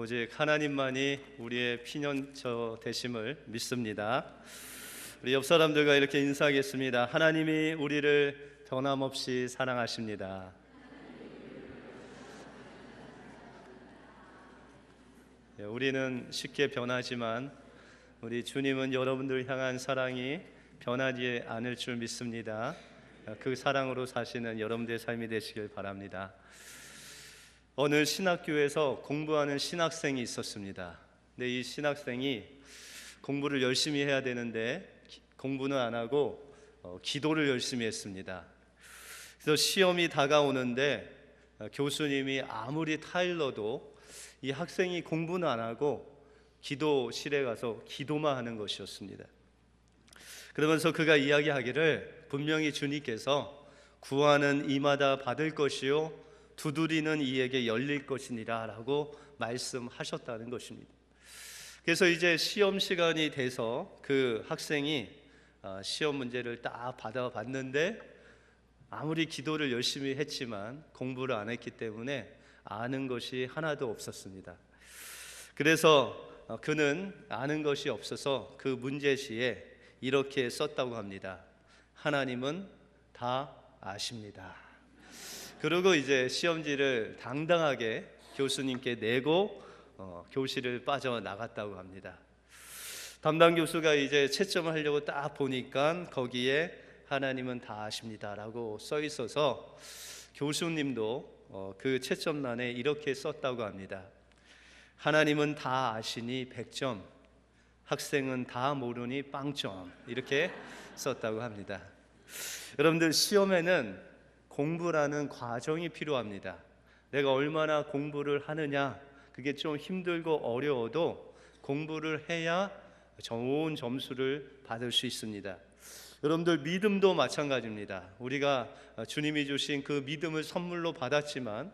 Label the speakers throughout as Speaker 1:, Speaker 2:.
Speaker 1: 오직 하나님만이 우리의 피난처 되심을 믿습니다. 우리 옆 사람들과 이렇게 인사하겠습니다. 하나님이 우리를 변함없이 사랑하십니다. 우리는 쉽게 변하지만 우리 주님은 여러분들 향한 사랑이 변하지 않을 줄 믿습니다. 그 사랑으로 사시는 여러분들의 삶이 되시길 바랍니다. 어느 신학교에서 공부하는 신학생이 있었습니다. 근데 이 신학생이 공부를 열심히 해야 되는데 공부는 안 하고 기도를 열심히 했습니다. 그래서 시험이 다가오는데 교수님이 아무리 타일러도 이 학생이 공부는 안 하고 기도실에 가서 기도만 하는 것이었습니다. 그러면서 그가 이야기하기를 분명히 주님께서 구하는 이마다 받을 것이요 두드리는 이에게 열릴 것이니라 라고 말씀하셨다는 것입니다. 그래서 이제 시험 시간이 돼서 그 학생이 시험 문제를 딱 받아봤는데 아무리 기도를 열심히 했지만 공부를 안 했기 때문에 아는 것이 하나도 없었습니다. 그래서 그는 아는 것이 없어서 그 문제지에 이렇게 썼다고 합니다. 하나님은 다 아십니다. 그리고 이제 시험지를 당당하게 교수님께 내고 교실을 빠져나갔다고 합니다. 담당 교수가 이제 채점을 하려고 딱 보니까 거기에 하나님은 다 아십니다라고 써 있어서 교수님도 그 채점란에 이렇게 썼다고 합니다. 하나님은 다 아시니 100점, 학생은 다 모르니 0점 이렇게 썼다고 합니다. 여러분들 시험에는 공부라는 과정이 필요합니다. 내가 얼마나 공부를 하느냐, 그게 좀 힘들고 어려워도 공부를 해야 좋은 점수를 받을 수 있습니다. 여러분들 믿음도 마찬가지입니다. 우리가 주님이 주신 그 믿음을 선물로 받았지만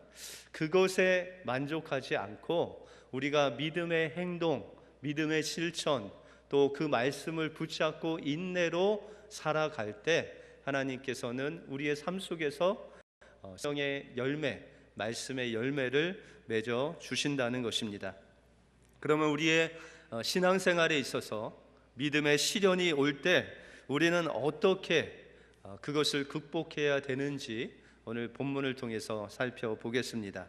Speaker 1: 그것에 만족하지 않고 우리가 믿음의 행동, 믿음의 실천, 또 그 말씀을 붙잡고 인내로 살아갈 때 하나님께서는 우리의 삶 속에서 성의 열매, 말씀의 열매를 맺어 주신다는 것입니다. 그러면 우리의 신앙생활에 있어서 믿음의 시련이 올 때 우리는 어떻게 그것을 극복해야 되는지 오늘 본문을 통해서 살펴보겠습니다.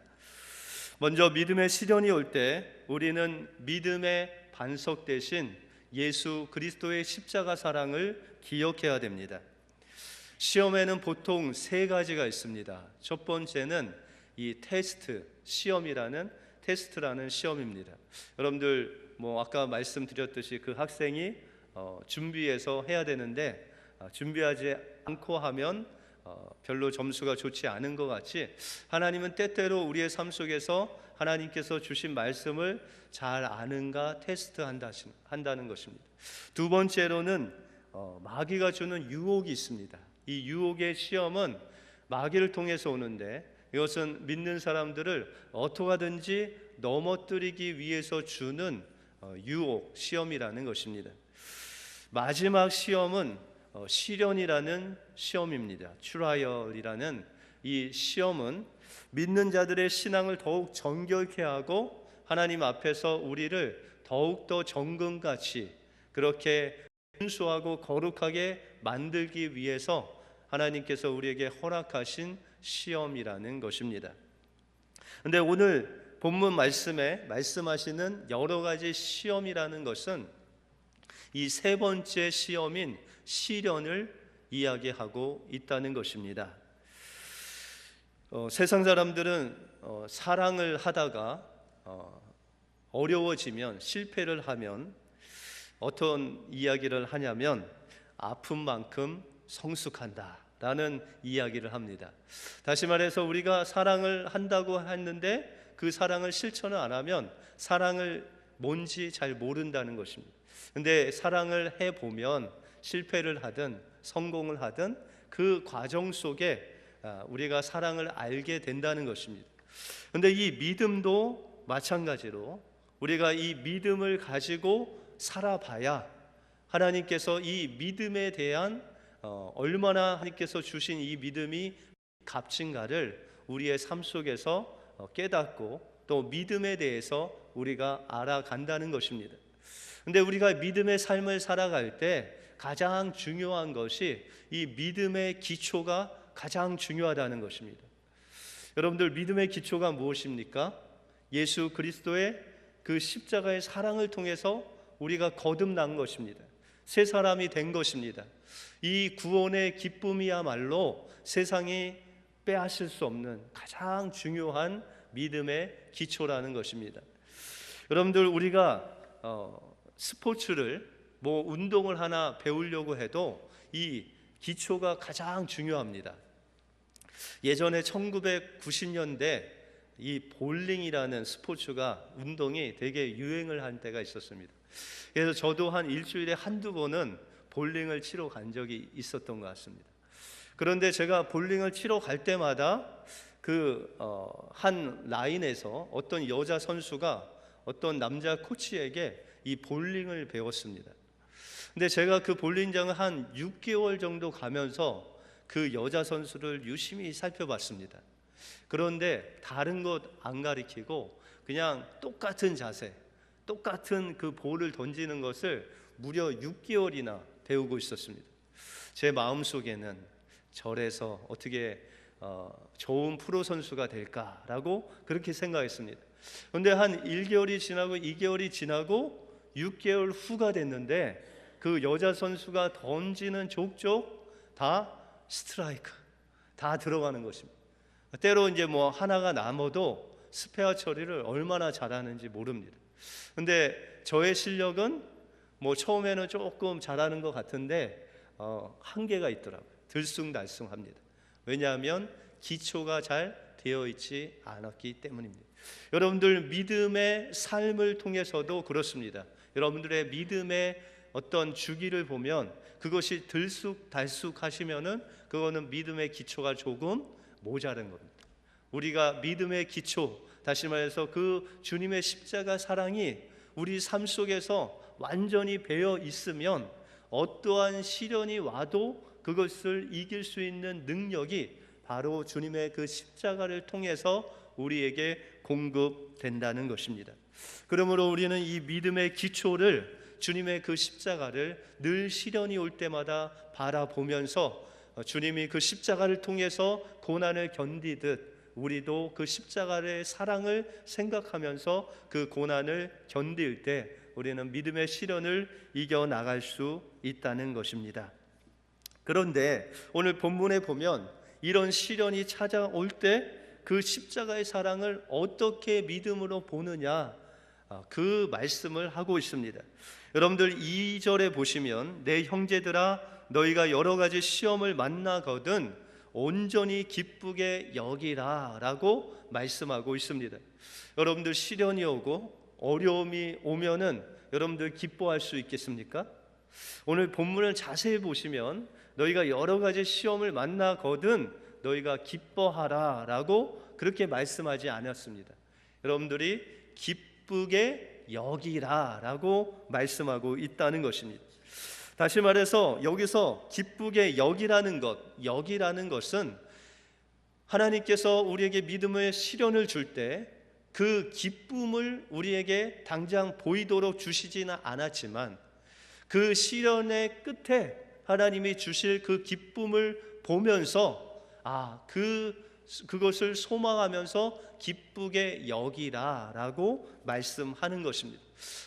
Speaker 1: 먼저 믿음의 시련이 올 때 우리는 믿음의 반석 대신 예수 그리스도의 십자가 사랑을 기억해야 됩니다. 시험에는 보통 세 가지가 있습니다. 첫 번째는 이 시험이라는 테스트라는 시험입니다. 여러분들 아까 말씀드렸듯이 그 학생이 준비해서 해야 되는데 준비하지 않고 하면 별로 점수가 좋지 않은 것 같이 하나님은 때때로 우리의 삶 속에서 하나님께서 주신 말씀을 잘 아는가 테스트한다는 것입니다. 두 번째로는 마귀가 주는 유혹이 있습니다. 이 유혹의 시험은 마귀를 통해서 오는데 이것은 믿는 사람들을 어떻게 하든지 넘어뜨리기 위해서 주는 유혹, 시험이라는 것입니다. 마지막 시험은 시련이라는 시험입니다. 트라이얼이라는 이 시험은 믿는 자들의 신앙을 더욱 정결케 하고 하나님 앞에서 우리를 더욱더 정금같이 그렇게 순수하고 거룩하게 만들기 위해서 하나님께서 우리에게 허락하신 시험이라는 것입니다. 그런데 오늘 본문 말씀에 말씀하시는 여러 가지 시험이라는 것은 이 세 번째 시험인 시련을 이야기하고 있다는 것입니다. 세상 사람들은 사랑을 하다가 어려워지면 실패를 하면 어떤 이야기를 하냐면 아픈 만큼 성숙한다 라는 이야기를 합니다. 다시 말해서 우리가 사랑을 한다고 했는데 그 사랑을 실천을 안 하면 사랑을 뭔지 잘 모른다는 것입니다. 근데 사랑을 해보면 실패를 하든 성공을 하든 그 과정 속에 우리가 사랑을 알게 된다는 것입니다. 근데 이 믿음도 마찬가지로 우리가 이 믿음을 가지고 살아봐야 하나님께서 이 믿음에 대한 얼마나 하나님께서 주신 이 믿음이 값진가를 우리의 삶 속에서 깨닫고 또 믿음에 대해서 우리가 알아간다는 것입니다. 근데 우리가 믿음의 삶을 살아갈 때 가장 중요한 것이 이 믿음의 기초가 가장 중요하다는 것입니다. 여러분들, 믿음의 기초가 무엇입니까? 예수 그리스도의 그 십자가의 사랑을 통해서 우리가 거듭난 것입니다. 새 사람이 된 것입니다. 이 구원의 기쁨이야말로 세상이 빼앗을 수 없는 가장 중요한 믿음의 기초라는 것입니다. 여러분들, 우리가 스포츠를 운동을 하나 배우려고 해도 이 기초가 가장 중요합니다. 예전에 1990년대 이 볼링이라는 스포츠가 운동이 되게 유행을 한 때가 있었습니다. 그래서 저도 한 일주일에 한두 번은 볼링을 치러 간 적이 있었던 것 같습니다. 그런데 제가 볼링을 치러 갈 때마다 한 라인에서 어떤 여자 선수가 어떤 남자 코치에게 이 볼링을 배웠습니다. 근데 제가 그 볼링장을 한 6개월 정도 가면서 그 여자 선수를 유심히 살펴봤습니다. 그런데 다른 것 안 가리키고 그냥 똑같은 자세, 똑같은 그 볼을 던지는 것을 무려 6개월이나 배우고 있었습니다. 제 마음속에는 저래서 어떻게 좋은 프로 선수가 될까라고 그렇게 생각했습니다. 그런데 한 1개월이 지나고 2개월이 지나고 6개월 후가 됐는데 그 여자 선수가 던지는 족족 다 스트라이크, 다 들어가는 것입니다. 때로 이제 하나가 남아도 스페어 처리를 얼마나 잘하는지 모릅니다. 근데 저의 실력은 처음에는 조금 잘하는 것 같은데 한계가 있더라고요. 들쑥날쑥합니다. 왜냐하면 기초가 잘 되어 있지 않았기 때문입니다. 여러분들, 믿음의 삶을 통해서도 그렇습니다. 여러분들의 믿음의 어떤 주기를 보면 그것이 들쑥달쑥 하시면은 그거는 믿음의 기초가 조금 모자른 겁니다. 우리가 믿음의 기초, 다시 말해서 그 주님의 십자가 사랑이 우리 삶 속에서 완전히 배어 있으면 어떠한 시련이 와도 그것을 이길 수 있는 능력이 바로 주님의 그 십자가를 통해서 우리에게 공급된다는 것입니다. 그러므로 우리는 이 믿음의 기초를, 주님의 그 십자가를 늘 시련이 올 때마다 바라보면서 주님이 그 십자가를 통해서 고난을 견디듯 우리도 그 십자가의 사랑을 생각하면서 그 고난을 견딜 때 우리는 믿음의 시련을 이겨나갈 수 있다는 것입니다. 그런데 오늘 본문에 보면 이런 시련이 찾아올 때 그 십자가의 사랑을 어떻게 믿음으로 보느냐, 그 말씀을 하고 있습니다. 여러분들, 2절에 보시면 내 형제들아 너희가 여러 가지 시험을 만나거든 온전히 기쁘게 여기라 라고 말씀하고 있습니다. 여러분들, 시련이 오고 어려움이 오면은 여러분들 기뻐할 수 있겠습니까? 오늘 본문을 자세히 보시면 너희가 여러 가지 시험을 만나거든 너희가 기뻐하라 라고 그렇게 말씀하지 않았습니다. 여러분들이 기쁘게 여기라 라고 말씀하고 있다는 것입니다. 다시 말해서 여기서 기쁘게 여기라는 것은 하나님께서 우리에게 믿음의 시련을 줄 때 그 기쁨을 우리에게 당장 보이도록 주시지는 않았지만 그 시련의 끝에 하나님이 주실 그 기쁨을 보면서 그것을 소망하면서 기쁘게 여기라 라고 말씀하는 것입니다.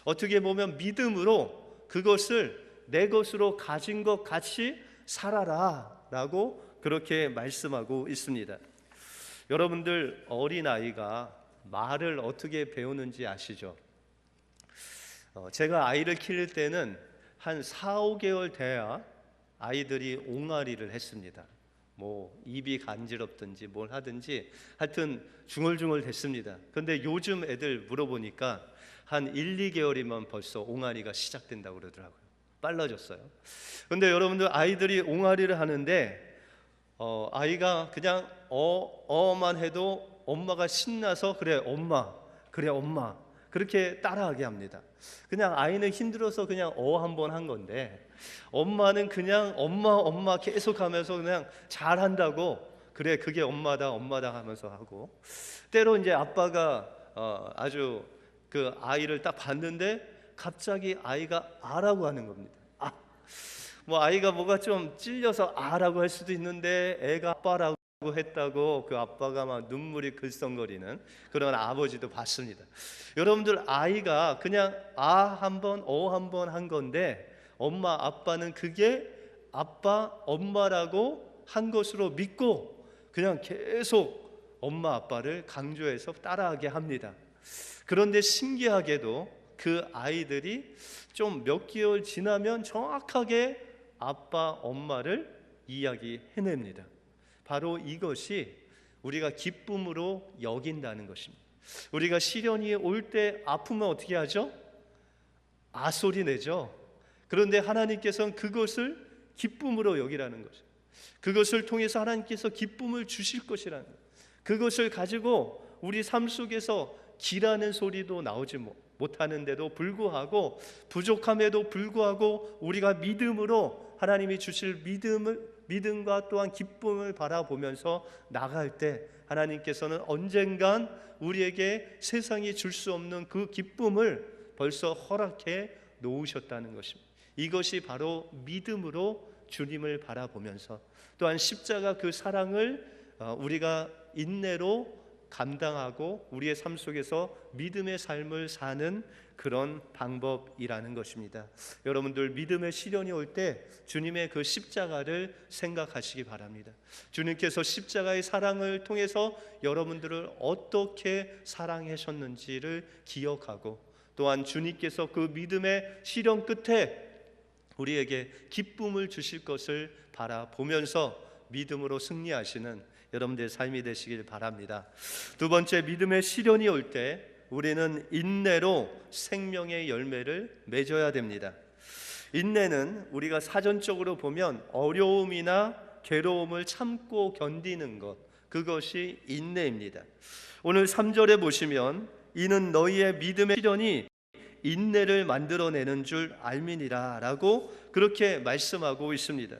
Speaker 1: 어떻게 보면 믿음으로 그것을 내 것으로 가진 것 같이 살아라 라고 그렇게 말씀하고 있습니다. 여러분들, 어린아이가 말을 어떻게 배우는지 아시죠? 제가 아이를 키울 때는 한 4, 5개월 돼야 아이들이 옹알이를 했습니다. 입이 간지럽든지 뭘 하든지 하여튼 중얼중얼 됐습니다. 그런데 요즘 애들 물어보니까 한 1, 2개월이면 벌써 옹알이가 시작된다고 그러더라고요. 빨라졌어요. 그런데 여러분들, 아이들이 옹알이를 하는데 아이가 그냥 어만 해도 엄마가 신나서 그래 엄마 그렇게 따라하게 합니다. 그냥 아이는 힘들어서 그냥 한번 한 건데 엄마는 그냥 엄마 계속 하면서 그냥 잘한다고 그래 그게 엄마다 하면서 하고, 때로 이제 아빠가 아주 그 아이를 딱 봤는데 갑자기 아이가 아라고 하는 겁니다. 뭐 아이가 뭐가 좀 찔려서 아라고 할 수도 있는데 애가 아빠라고 했다고 그 아빠가 막 눈물이 글썽거리는 그런 아버지도 봤습니다. 여러분들, 아이가 그냥 아 한 번, 한 번 한 건데 엄마 아빠는 그게 아빠 엄마라고 한 것으로 믿고 그냥 계속 엄마 아빠를 강조해서 따라하게 합니다. 그런데 신기하게도 그 아이들이 좀 몇 개월 지나면 정확하게 아빠 엄마를 이야기해냅니다. 바로 이것이 우리가 기쁨으로 여긴다는 것입니다. 우리가 시련이 올 때 아프면 어떻게 하죠? 소리 내죠. 그런데 하나님께서는 그것을 기쁨으로 여기라는 거죠. 그것을 통해서 하나님께서 기쁨을 주실 것이라는 거예요. 그것을 가지고 우리 삶 속에서 기라는 소리도 나오지 못하는데도 불구하고, 부족함에도 불구하고 우리가 믿음으로 하나님이 주실 믿음과 또한 기쁨을 바라보면서 나갈 때 하나님께서는 언젠간 우리에게 세상이 줄 수 없는 그 기쁨을 벌써 허락해 놓으셨다는 것입니다. 이것이 바로 믿음으로 주님을 바라보면서 또한 십자가 그 사랑을 우리가 인내로 감당하고 우리의 삶 속에서 믿음의 삶을 사는 그런 방법이라는 것입니다. 여러분들, 믿음의 시련이 올 때 주님의 그 십자가를 생각하시기 바랍니다. 주님께서 십자가의 사랑을 통해서 여러분들을 어떻게 사랑하셨는지를 기억하고, 또한 주님께서 그 믿음의 시련 끝에 우리에게 기쁨을 주실 것을 바라보면서 믿음으로 승리하시는 여러분들의 삶이 되시길 바랍니다. 두 번째, 믿음의 시련이 올 때 우리는 인내로 생명의 열매를 맺어야 됩니다. 인내는 우리가 사전적으로 보면 어려움이나 괴로움을 참고 견디는 것, 그것이 인내입니다. 오늘 3절에 보시면 이는 너희의 믿음의 시련이 인내를 만들어내는 줄 알미니라 라고 그렇게 말씀하고 있습니다.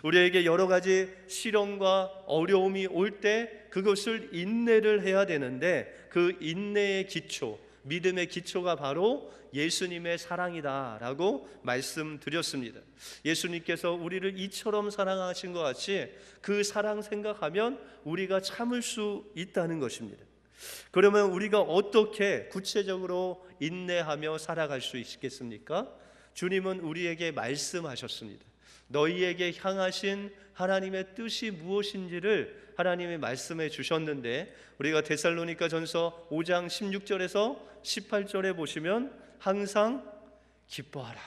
Speaker 1: 우리에게 여러 가지 시련과 어려움이 올 때 그것을 인내를 해야 되는데, 그 인내의 기초, 믿음의 기초가 바로 예수님의 사랑이다 라고 말씀드렸습니다. 예수님께서 우리를 이처럼 사랑하신 것 같이 그 사랑 생각하면 우리가 참을 수 있다는 것입니다. 그러면 우리가 어떻게 구체적으로 인내하며 살아갈 수 있겠습니까? 주님은 우리에게 말씀하셨습니다. 너희에게 향하신 하나님의 뜻이 무엇인지를 하나님이 말씀해 주셨는데, 우리가 데살로니가 전서 5장 16절에서 18절에 보시면 항상 기뻐하라,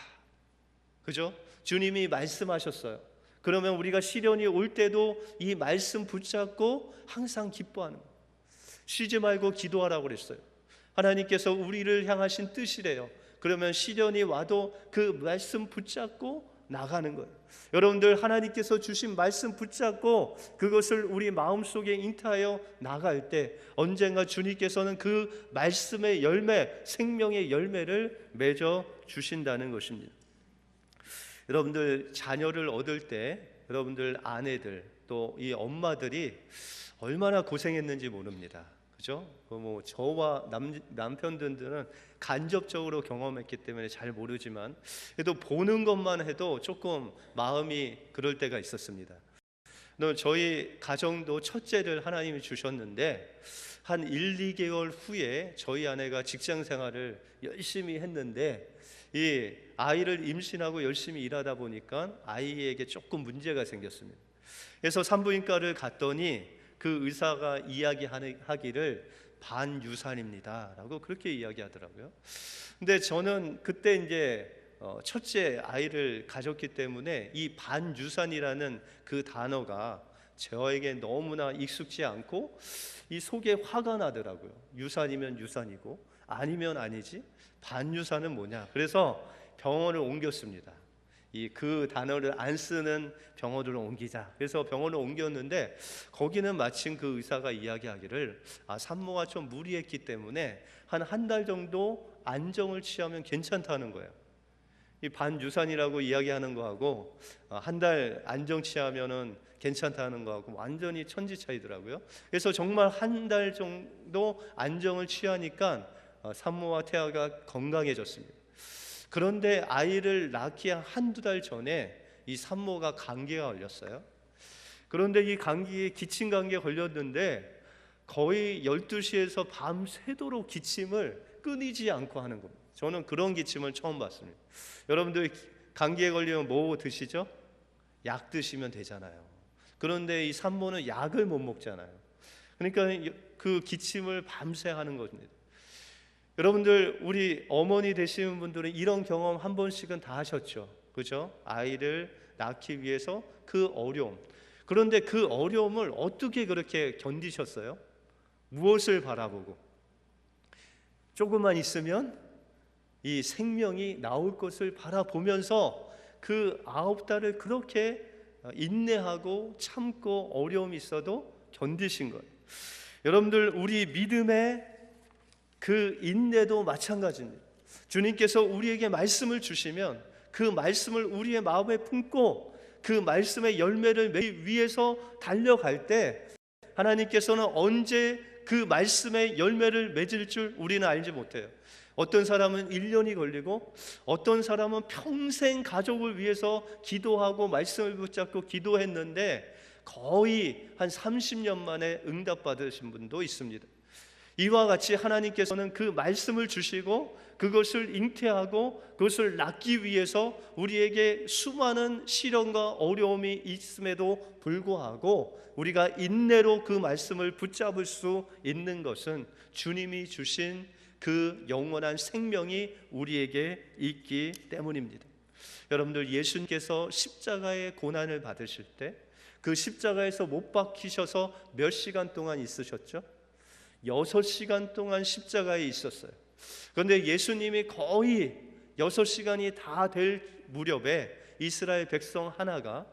Speaker 1: 그죠? 주님이 말씀하셨어요. 그러면 우리가 시련이 올 때도 이 말씀 붙잡고 항상 기뻐하는 거예요. 쉬지 말고 기도하라고 그랬어요. 하나님께서 우리를 향하신 뜻이래요. 그러면 시련이 와도 그 말씀 붙잡고 나가는 거예요. 여러분들, 하나님께서 주신 말씀 붙잡고 그것을 우리 마음속에 잉태하여 나갈 때 언젠가 주님께서는 그 말씀의 열매, 생명의 열매를 맺어 주신다는 것입니다. 여러분들, 자녀를 얻을 때 여러분들 아내들 또 이 엄마들이 얼마나 고생했는지 모릅니다. 그죠? 뭐 저와 남편들은 간접적으로 경험했기 때문에 잘 모르지만, 그래도 보는 것만 해도 조금 마음이 그럴 때가 있었습니다. 저희 가정도 첫째를 하나님이 주셨는데 한 1, 2개월 후에 저희 아내가 직장 생활을 열심히 했는데 이 아이를 임신하고 열심히 일하다 보니까 아이에게 조금 문제가 생겼습니다. 그래서 산부인과를 갔더니 그 의사가 이야기하기를 반유산입니다 라고 그렇게 이야기하더라고요. 근데 저는 그때 이제 첫째 아이를 가졌기 때문에 이 반유산이라는 그 단어가 저에게 너무나 익숙지 않고 이 속에 화가 나더라고요. 유산이면 유산이고 아니면 아니지, 반유산은 뭐냐. 그래서 병원을 옮겼습니다. 그 단어를 안 쓰는 병원으로 옮기자. 그래서 병원을 옮겼는데 거기는 마침 그 의사가 이야기하기를 산모가 좀 무리했기 때문에 한 달 정도 안정을 취하면 괜찮다는 거예요. 이 반유산이라고 이야기하는 거하고 한 달 안정 취하면은 괜찮다는 거하고 완전히 천지 차이더라고요. 그래서 정말 한 달 정도 안정을 취하니까 산모와 태아가 건강해졌습니다. 그런데 아이를 낳기 한두 달 전에 이 산모가 감기가 걸렸어요. 그런데 이 감기에 기침 감기에 걸렸는데 거의 12시에서 밤새도록 기침을 끊이지 않고 하는 겁니다. 저는 그런 기침을 처음 봤습니다. 여러분들 감기에 걸리면 뭐 드시죠? 약 드시면 되잖아요. 그런데 이 산모는 약을 못 먹잖아요. 그러니까 그 기침을 밤새 하는 겁니다. 여러분들, 우리 어머니 되시는 분들은 이런 경험 한 번씩은 다 하셨죠. 그죠? 아이를 낳기 위해서 그 어려움. 그런데 그 어려움을 어떻게 그렇게 견디셨어요? 무엇을 바라보고? 조금만 있으면 이 생명이 나올 것을 바라보면서 그 9달을 그렇게 인내하고 참고 어려움이 있어도 견디신 거예요. 여러분들, 우리 믿음의 그 인내도 마찬가지입니다. 주님께서 우리에게 말씀을 주시면 그 말씀을 우리의 마음에 품고 그 말씀의 열매를 맺기 위해서 달려갈 때 하나님께서는 언제 그 말씀의 열매를 맺을 줄 우리는 알지 못해요. 어떤 사람은 1년이 걸리고 어떤 사람은 평생 가족을 위해서 기도하고 말씀을 붙잡고 기도했는데 거의 한 30년 만에 응답받으신 분도 있습니다. 이와 같이 하나님께서는 그 말씀을 주시고 그것을 잉태하고 그것을 낳기 위해서 우리에게 수많은 시련과 어려움이 있음에도 불구하고 우리가 인내로 그 말씀을 붙잡을 수 있는 것은 주님이 주신 그 영원한 생명이 우리에게 있기 때문입니다. 여러분들, 예수님께서 십자가의 고난을 받으실 때 그 십자가에서 못 박히셔서 몇 시간 동안 있으셨죠? 6시간 동안 십자가에 있었어요. 그런데 예수님이 거의 6시간이 다 될 무렵에 이스라엘 백성 하나가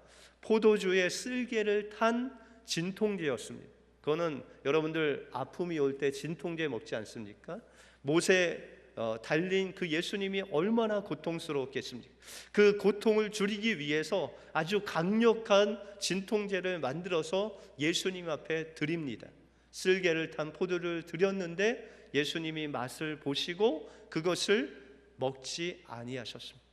Speaker 1: 포도주에 쓸개를 탄 진통제였습니다. 그거는 여러분들 아픔이 올 때 진통제 먹지 않습니까? 못에 달린 그 예수님이 얼마나 고통스러웠겠습니까? 그 고통을 줄이기 위해서 아주 강력한 진통제를 만들어서 예수님 앞에 드립니다. 쓸개를 탄 포도를 드렸는데 예수님이 맛을 보시고 그것을 먹지 아니하셨습니다.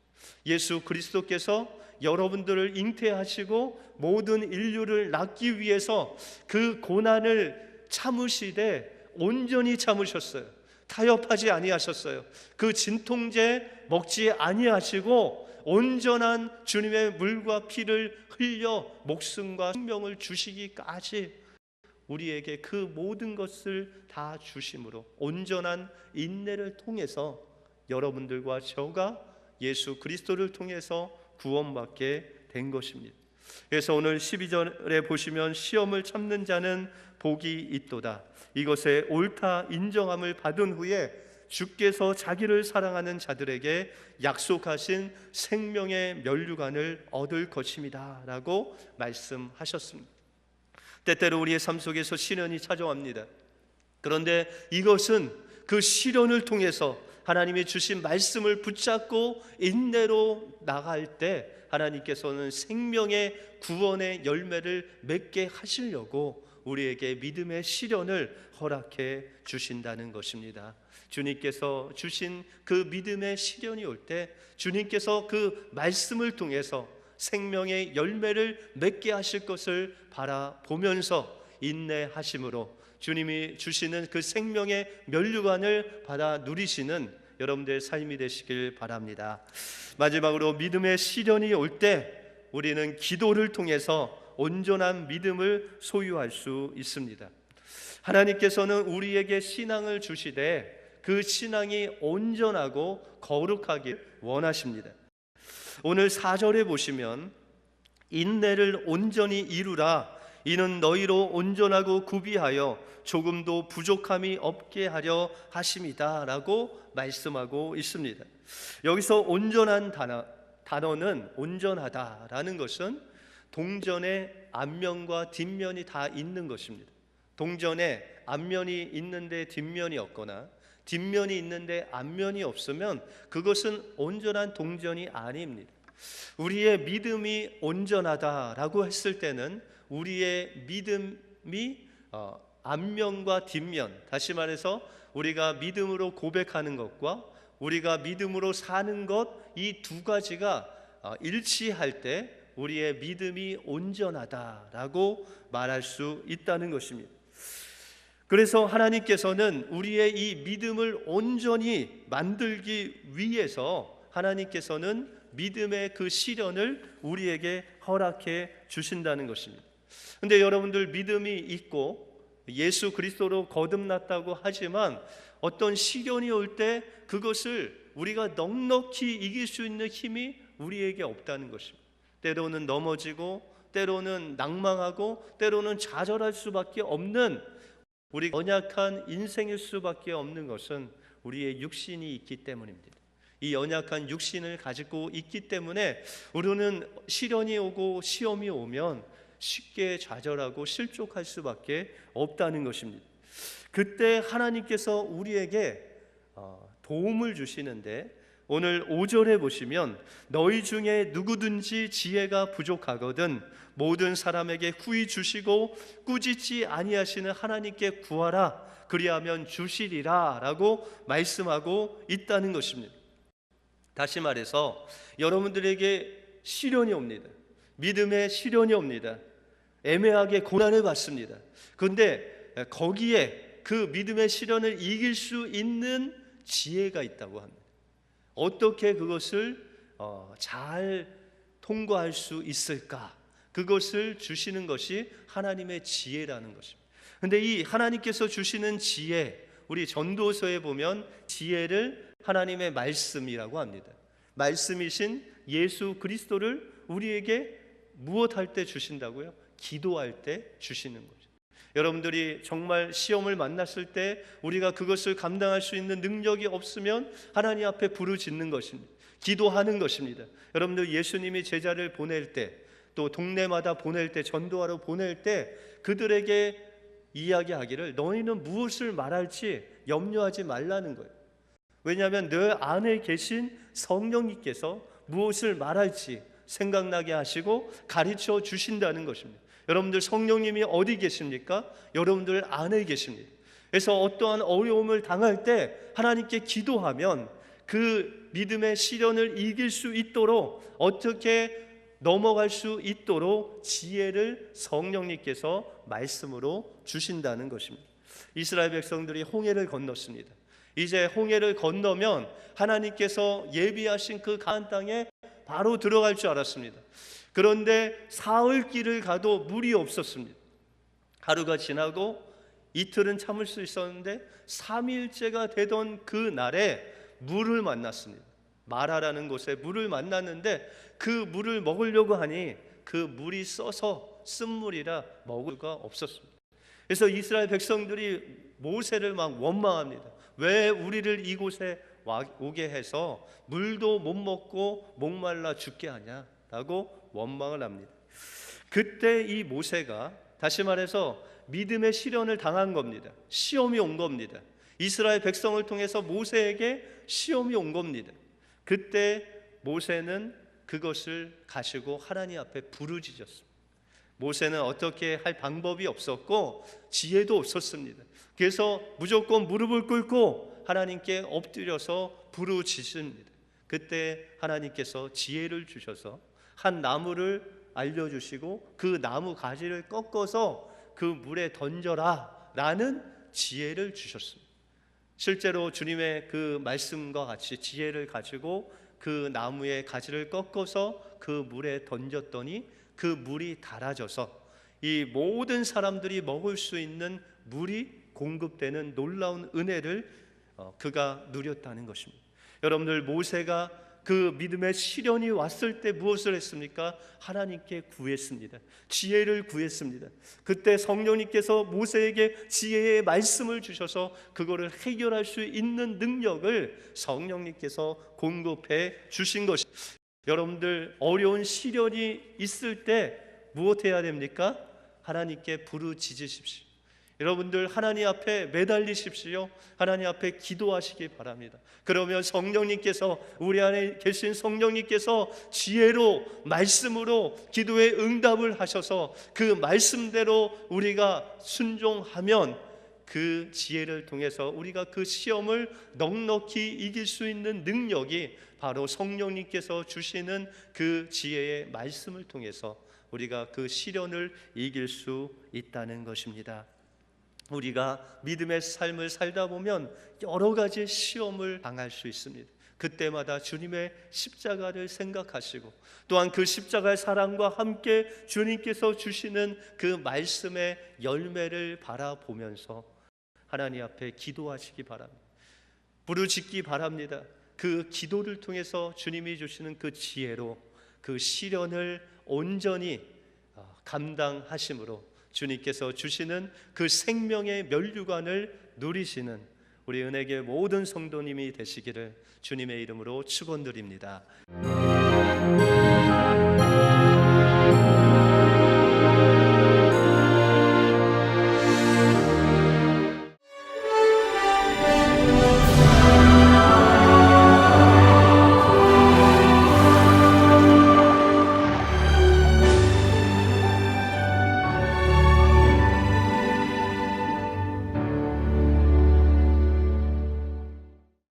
Speaker 1: 예수 그리스도께서 여러분들을 잉태하시고 모든 인류를 낳기 위해서 그 고난을 참으시되 온전히 참으셨어요. 타협하지 아니하셨어요. 그 진통제 먹지 아니하시고 온전한 주님의 물과 피를 흘려 목숨과 생명을 주시기까지 우리에게 그 모든 것을 다 주심으로 온전한 인내를 통해서 여러분들과 저가 예수 그리스도를 통해서 구원받게 된 것입니다. 그래서 오늘 12절에 보시면 시험을 참는 자는 복이 있도다. 이것에 옳다 인정함을 받은 후에 주께서 자기를 사랑하는 자들에게 약속하신 생명의 면류관을 얻을 것입니다 라고 말씀하셨습니다. 때때로 우리의 삶 속에서 시련이 찾아옵니다. 그런데 이것은 그 시련을 통해서 하나님이 주신 말씀을 붙잡고 인내로 나갈 때 하나님께서는 생명의 구원의 열매를 맺게 하시려고 우리에게 믿음의 시련을 허락해 주신다는 것입니다. 주님께서 주신 그 믿음의 시련이 올 때 주님께서 그 말씀을 통해서 생명의 열매를 맺게 하실 것을 바라보면서 인내하심으로 주님이 주시는 그 생명의 면류관을 받아 누리시는 여러분들의 삶이 되시길 바랍니다. 마지막으로 믿음의 시련이 올 때 우리는 기도를 통해서 온전한 믿음을 소유할 수 있습니다. 하나님께서는 우리에게 신앙을 주시되 그 신앙이 온전하고 거룩하길 원하십니다. 오늘 4절에 보시면 인내를 온전히 이루라. 이는 너희로 온전하고 구비하여 조금도 부족함이 없게 하려 하심이다 라고 말씀하고 있습니다. 여기서 온전한 단어는 온전하다라는 것은 동전의 앞면과 뒷면이 다 있는 것입니다. 동전에 앞면이 있는데 뒷면이 없거나 뒷면이 있는데 앞면이 없으면 그것은 온전한 동전이 아닙니다. 우리의 믿음이 온전하다라고 했을 때는 우리의 믿음이 앞면과 뒷면, 다시 말해서 우리가 믿음으로 고백하는 것과 우리가 믿음으로 사는 것, 이 두 가지가 일치할 때 우리의 믿음이 온전하다라고 말할 수 있다는 것입니다. 그래서 하나님께서는 우리의 이 믿음을 온전히 만들기 위해서 하나님께서는 믿음의 그 시련을 우리에게 허락해 주신다는 것입니다. 근데 여러분들, 믿음이 있고 예수 그리스도로 거듭났다고 하지만 어떤 시련이 올 때 그것을 우리가 넉넉히 이길 수 있는 힘이 우리에게 없다는 것입니다. 때로는 넘어지고, 때로는 낭망하고, 때로는 좌절할 수밖에 없는 우리 연약한 인생일 수밖에 없는 것은 우리의 육신이 있기 때문입니다. 이 연약한 육신을 가지고 있기 때문에 우리는 시련이 오고 시험이 오면 쉽게 좌절하고 실족할 수밖에 없다는 것입니다. 그때 하나님께서 우리에게 도움을 주시는데, 오늘 5절에 보시면 너희 중에 누구든지 지혜가 부족하거든 모든 사람에게 후히 주시고 꾸짖지 아니하시는 하나님께 구하라 그리하면 주시리라 라고 말씀하고 있다는 것입니다. 다시 말해서 여러분들에게 시련이 옵니다. 믿음의 시련이 옵니다. 애매하게 고난을 받습니다. 그런데 거기에 그 믿음의 시련을 이길 수 있는 지혜가 있다고 합니다. 어떻게 그것을 잘 통과할 수 있을까? 그것을 주시는 것이 하나님의 지혜라는 것입니다. 그런데 이 하나님께서 주시는 지혜, 우리 전도서에 보면 지혜를 하나님의 말씀이라고 합니다. 말씀이신 예수 그리스도를 우리에게 무엇할 때 주신다고요? 기도할 때 주시는 거죠. 여러분들이 정말 시험을 만났을 때 우리가 그것을 감당할 수 있는 능력이 없으면 하나님 앞에 부르짖는 것입니다. 기도하는 것입니다. 여러분들, 예수님이 제자를 보낼 때, 또 동네마다 보낼 때, 전도하러 보낼 때 그들에게 이야기하기를 너희는 무엇을 말할지 염려하지 말라는 거예요. 왜냐하면 너 안에 계신 성령님께서 무엇을 말할지 생각나게 하시고 가르쳐 주신다는 것입니다. 여러분들, 성령님이 어디 계십니까? 여러분들 안에 계십니다. 그래서 어떠한 어려움을 당할 때 하나님께 기도하면 그 믿음의 시련을 이길 수 있도록, 어떻게 넘어갈 수 있도록 지혜를 성령님께서 말씀으로 주신다는 것입니다. 이스라엘 백성들이 홍해를 건넜습니다. 이제 홍해를 건너면 하나님께서 예비하신 그 가나안 땅에 바로 들어갈 줄 알았습니다. 그런데 사흘 길을 가도 물이 없었습니다. 하루가 지나고 이틀은 참을 수 있었는데 3일째가 되던 그 날에 물을 만났습니다. 마라라는 곳에 물을 만났는데 그 물을 먹으려고 하니 그 물이 써서 쓴물이라 먹을 수가 없었습니다. 그래서 이스라엘 백성들이 모세를 막 원망합니다. 왜 우리를 이곳에 오게 해서 물도 못 먹고 목말라 죽게 하냐라고 원망을 합니다. 그때 이 모세가, 다시 말해서 믿음의 시련을 당한 겁니다. 시험이 온 겁니다. 이스라엘 백성을 통해서 모세에게 시험이 온 겁니다. 그때 모세는 그것을 가지고 하나님 앞에 부르짖었습니다. 모세는 어떻게 할 방법이 없었고 지혜도 없었습니다. 그래서 무조건 무릎을 꿇고 하나님께 엎드려서 부르짖습니다. 그때 하나님께서 지혜를 주셔서 한 나무를 알려주시고 그 나무 가지를 꺾어서 그 물에 던져라 라는 지혜를 주셨습니다. 실제로 주님의 그 말씀과 같이 지혜를 가지고 그 나무의 가지를 꺾어서 그 물에 던졌더니 그 물이 달아져서 이 모든 사람들이 먹을 수 있는 물이 공급되는 놀라운 은혜를 그가 누렸다는 것입니다. 여러분들, 모세가 그 믿음의 시련이 왔을 때 무엇을 했습니까? 하나님께 구했습니다. 지혜를 구했습니다. 그때 성령님께서 모세에게 지혜의 말씀을 주셔서 그거를 해결할 수 있는 능력을 성령님께서 공급해 주신 것입니다. 여러분들, 어려운 시련이 있을 때 무엇 해야 됩니까? 하나님께 부르짖으십시오. 여러분들, 하나님 앞에 매달리십시오. 하나님 앞에 기도하시기 바랍니다. 그러면 성령님께서, 우리 안에 계신 성령님께서 지혜로, 말씀으로 기도의 응답을 하셔서 그 말씀대로 우리가 순종하면 그 지혜를 통해서 우리가 그 시험을 넉넉히 이길 수 있는 능력이 바로 성령님께서 주시는 그 지혜의 말씀을 통해서 우리가 그 시련을 이길 수 있다는 것입니다. 우리가 믿음의 삶을 살다 보면 여러 가지 시험을 당할 수 있습니다. 그때마다 주님의 십자가를 생각하시고 또한 그 십자가의 사랑과 함께 주님께서 주시는 그 말씀의 열매를 바라보면서 하나님 앞에 기도하시기 바랍니다. 부르짖기 바랍니다. 그 기도를 통해서 주님이 주시는 그 지혜로 그 시련을 온전히 감당하심으로 주님께서 주시는 그 생명의 면류관을 누리시는 우리 은혜교회 모든 성도님이 되시기를 주님의 이름으로 축원드립니다.